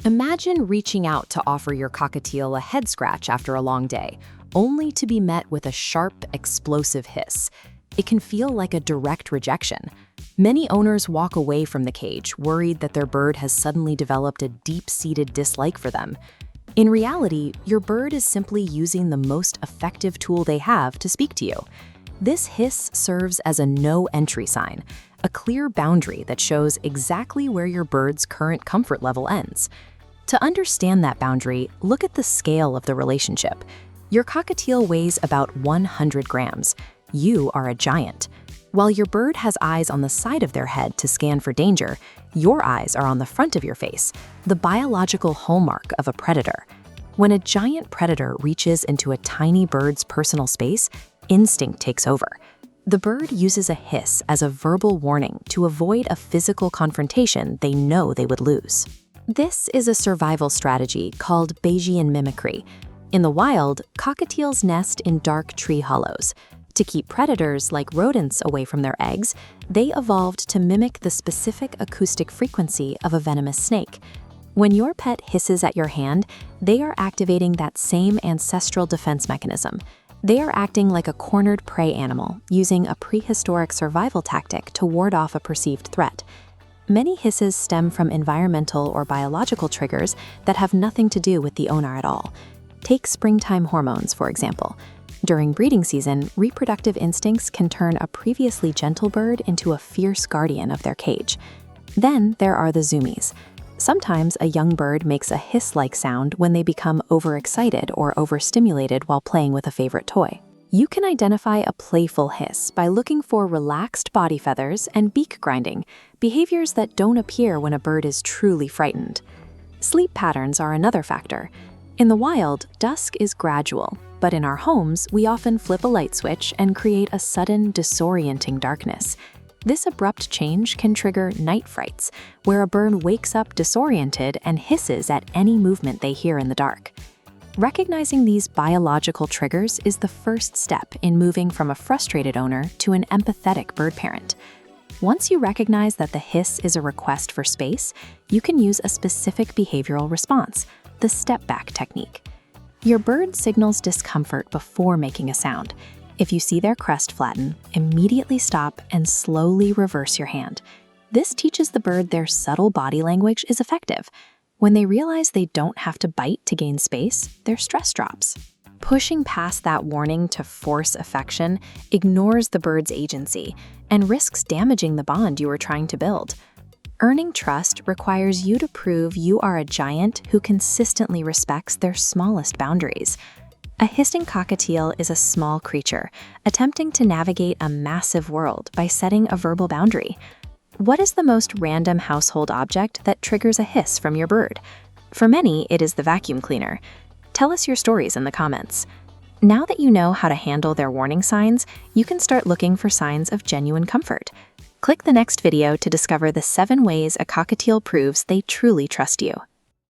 Imagine reaching out to offer your cockatiel a head scratch after a long day, only to be met with a sharp, explosive hiss. It can feel like a direct rejection. Many owners walk away from the cage, worried that their bird has suddenly developed a deep-seated dislike for them. In reality, your bird is simply using the most effective tool they have to speak to you. This hiss serves as a no-entry sign, a clear boundary that shows exactly where your bird's current comfort level ends. To understand that boundary, look at the scale of the relationship. Your cockatiel weighs about 100 grams. You are a giant. While your bird has eyes on the side of their head to scan for danger, your eyes are on the front of your face, the biological hallmark of a predator. When a giant predator reaches into a tiny bird's personal space, instinct takes over. The bird uses a hiss as a verbal warning to avoid a physical confrontation they know they would lose. This is a survival strategy called Bayesian mimicry. In the wild, cockatiels nest in dark tree hollows. To keep predators like rodents away from their eggs, they evolved to mimic the specific acoustic frequency of a venomous snake. When your pet hisses at your hand, they are activating that same ancestral defense mechanism. They are acting like a cornered prey animal, using a prehistoric survival tactic to ward off a perceived threat. Many hisses stem from environmental or biological triggers that have nothing to do with the owner at all. Take springtime hormones, for example. During breeding season, reproductive instincts can turn a previously gentle bird into a fierce guardian of their cage. Then there are the zoomies. Sometimes a young bird makes a hiss-like sound when they become overexcited or overstimulated while playing with a favorite toy. You can identify a playful hiss by looking for relaxed body feathers and beak grinding, behaviors that don't appear when a bird is truly frightened. Sleep patterns are another factor. In the wild, dusk is gradual, but in our homes, we often flip a light switch and create a sudden, disorienting darkness. This abrupt change can trigger night frights, where a bird wakes up disoriented and hisses at any movement they hear in the dark. Recognizing these biological triggers is the first step in moving from a frustrated owner to an empathetic bird parent. Once you recognize that the hiss is a request for space, you can use a specific behavioral response, the step-back technique. Your bird signals discomfort before making a sound. If you see their crest flatten, immediately stop and slowly reverse your hand. This teaches the bird their subtle body language is effective. When they realize they don't have to bite to gain space, their stress drops. Pushing past that warning to force affection ignores the bird's agency and risks damaging the bond you were trying to build. Earning trust requires you to prove you are a giant who consistently respects their smallest boundaries. A hissing cockatiel is a small creature, attempting to navigate a massive world by setting a verbal boundary. What is the most random household object that triggers a hiss from your bird? For many, it is the vacuum cleaner. Tell us your stories in the comments. Now that you know how to handle their warning signs, you can start looking for signs of genuine comfort. Click the next video to discover the 7 ways a cockatiel proves they truly trust you.